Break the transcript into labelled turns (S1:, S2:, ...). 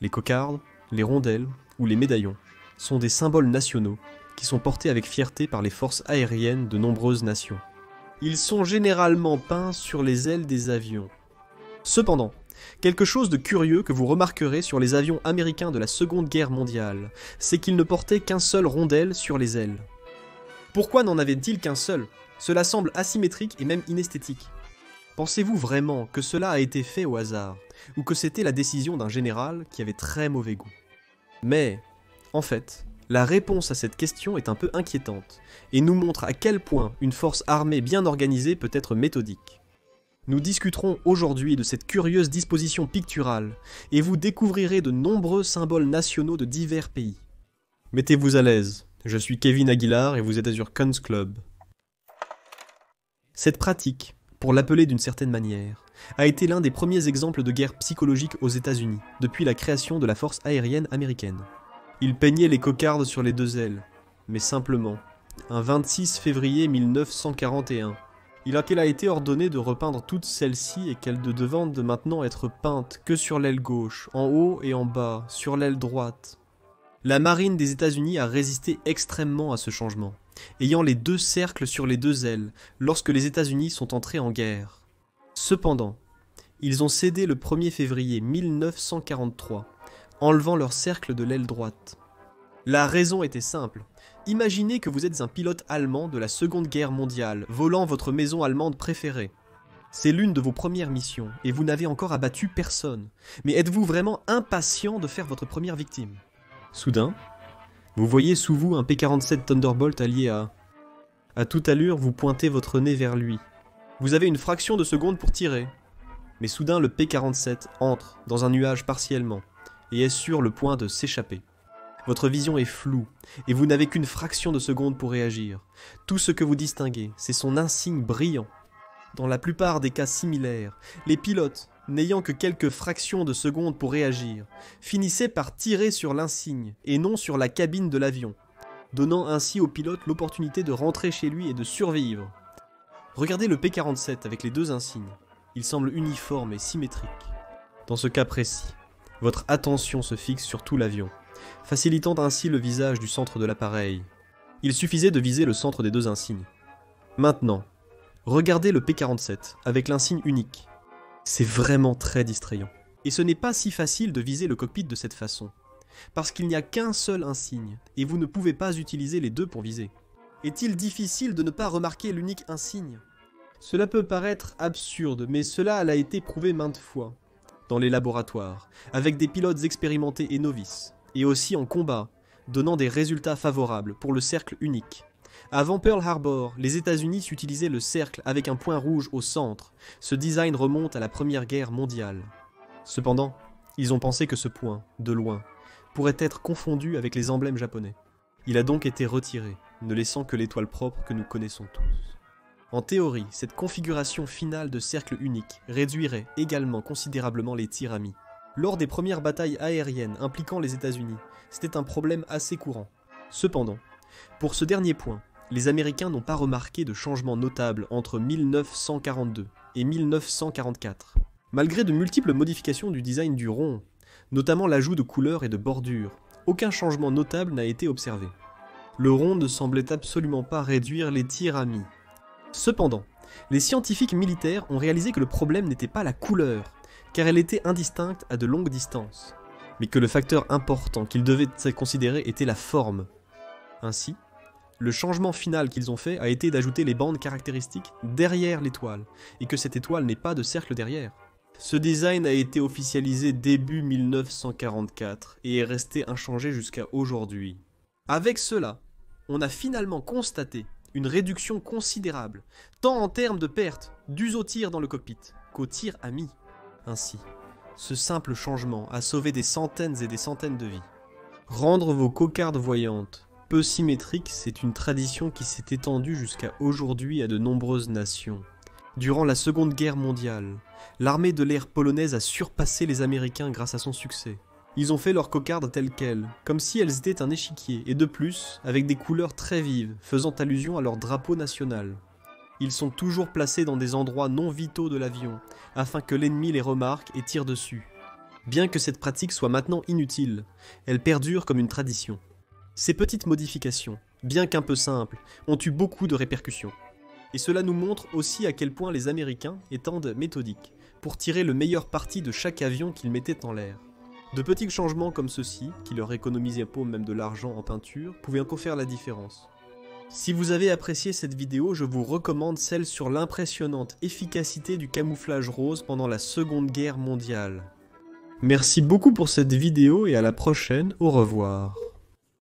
S1: Les cocardes, les rondelles ou les médaillons sont des symboles nationaux qui sont portés avec fierté par les forces aériennes de nombreuses nations. Ils sont généralement peints sur les ailes des avions. Cependant, quelque chose de curieux que vous remarquerez sur les avions américains de la Seconde Guerre mondiale, c'est qu'ils ne portaient qu'un seul rondelle sur les ailes. Pourquoi n'en avait-il qu'un seul? Cela semble asymétrique et même inesthétique. Pensez-vous vraiment que cela a été fait au hasard, ou que c'était la décision d'un général qui avait très mauvais goût? Mais, en fait, la réponse à cette question est un peu inquiétante, et nous montre à quel point une force armée bien organisée peut être méthodique. Nous discuterons aujourd'hui de cette curieuse disposition picturale, et vous découvrirez de nombreux symboles nationaux de divers pays. Mettez-vous à l'aise, je suis Kevin Aguilar et vous êtes sur Cons Club. Cette pratique, pour l'appeler d'une certaine manière, a été l'un des premiers exemples de guerre psychologique aux États-Unis, depuis la création de la force aérienne américaine. Ils peignaient les cocardes sur les deux ailes, mais simplement, un 26 février 1941. Il a été ordonné de repeindre toutes celles-ci et qu'elles devaient maintenant être peintes que sur l'aile gauche, en haut et en bas, sur l'aile droite. La marine des États-Unis a résisté extrêmement à ce changement, ayant les deux cercles sur les deux ailes lorsque les États-Unis sont entrés en guerre. Cependant, ils ont cédé le 1er février 1943, enlevant leur cercle de l'aile droite. La raison était simple. Imaginez que vous êtes un pilote allemand de la Seconde Guerre mondiale, volant votre maison allemande préférée. C'est l'une de vos premières missions, et vous n'avez encore abattu personne. Mais êtes-vous vraiment impatient de faire votre première victime? Soudain, vous voyez sous vous un P-47 Thunderbolt allié à toute allure, vous pointez votre nez vers lui. Vous avez une fraction de seconde pour tirer. Mais soudain, le P-47 entre dans un nuage partiellement, et est sur le point de s'échapper. Votre vision est floue, et vous n'avez qu'une fraction de seconde pour réagir. Tout ce que vous distinguez, c'est son insigne brillant. Dans la plupart des cas similaires, les pilotes, n'ayant que quelques fractions de seconde pour réagir, finissaient par tirer sur l'insigne, et non sur la cabine de l'avion, donnant ainsi au pilote l'opportunité de rentrer chez lui et de survivre. Regardez le P-47 avec les deux insignes. Il semble uniforme et symétrique. Dans ce cas précis, votre attention se fixe sur tout l'avion, facilitant ainsi le visage du centre de l'appareil. Il suffisait de viser le centre des deux insignes. Maintenant, regardez le P-47 avec l'insigne unique. C'est vraiment très distrayant. Et ce n'est pas si facile de viser le cockpit de cette façon, parce qu'il n'y a qu'un seul insigne, et vous ne pouvez pas utiliser les deux pour viser. Est-il difficile de ne pas remarquer l'unique insigne? Cela peut paraître absurde, mais cela a été prouvé maintes fois, dans les laboratoires, avec des pilotes expérimentés et novices, et aussi en combat, donnant des résultats favorables pour le cercle unique. Avant Pearl Harbor, les États-Unis utilisaient le cercle avec un point rouge au centre. Ce design remonte à la Première Guerre mondiale. Cependant, ils ont pensé que ce point, de loin, pourrait être confondu avec les emblèmes japonais. Il a donc été retiré, ne laissant que l'étoile propre que nous connaissons tous. En théorie, cette configuration finale de cercle unique réduirait également considérablement les tirs amis. Lors des premières batailles aériennes impliquant les États-Unis, c'était un problème assez courant. Cependant, pour ce dernier point, les Américains n'ont pas remarqué de changement notable entre 1942 et 1944. Malgré de multiples modifications du design du rond, notamment l'ajout de couleurs et de bordures, aucun changement notable n'a été observé. Le rond ne semblait absolument pas réduire les tirs amis. Cependant, les scientifiques militaires ont réalisé que le problème n'était pas la couleur, car elle était indistincte à de longues distances, mais que le facteur important qu'ils devaient considérer était la forme. Ainsi, le changement final qu'ils ont fait a été d'ajouter les bandes caractéristiques derrière l'étoile, et que cette étoile n'ait pas de cercle derrière. Ce design a été officialisé début 1944 et est resté inchangé jusqu'à aujourd'hui. Avec cela, on a finalement constaté une réduction considérable, tant en termes de pertes dues au tir dans le cockpit qu'au tir ami. Ainsi, ce simple changement a sauvé des centaines et des centaines de vies. Rendre vos cocardes voyantes peu symétriques, c'est une tradition qui s'est étendue jusqu'à aujourd'hui à de nombreuses nations. Durant la Seconde Guerre mondiale, l'armée de l'air polonaise a surpassé les Américains grâce à son succès. Ils ont fait leurs cocardes telles quelles, comme si elles étaient un échiquier, et de plus, avec des couleurs très vives, faisant allusion à leur drapeau national. Ils sont toujours placés dans des endroits non vitaux de l'avion, afin que l'ennemi les remarque et tire dessus. Bien que cette pratique soit maintenant inutile, elle perdure comme une tradition. Ces petites modifications, bien qu'un peu simples, ont eu beaucoup de répercussions. Et cela nous montre aussi à quel point les Américains étendent méthodiques pour tirer le meilleur parti de chaque avion qu'ils mettaient en l'air. De petits changements comme ceux-ci, qui leur économisaient pas même de l'argent en peinture, pouvaient encore faire la différence. Si vous avez apprécié cette vidéo, je vous recommande celle sur l'impressionnante efficacité du camouflage rose pendant la Seconde Guerre mondiale. Merci beaucoup pour cette vidéo et à la prochaine, au revoir.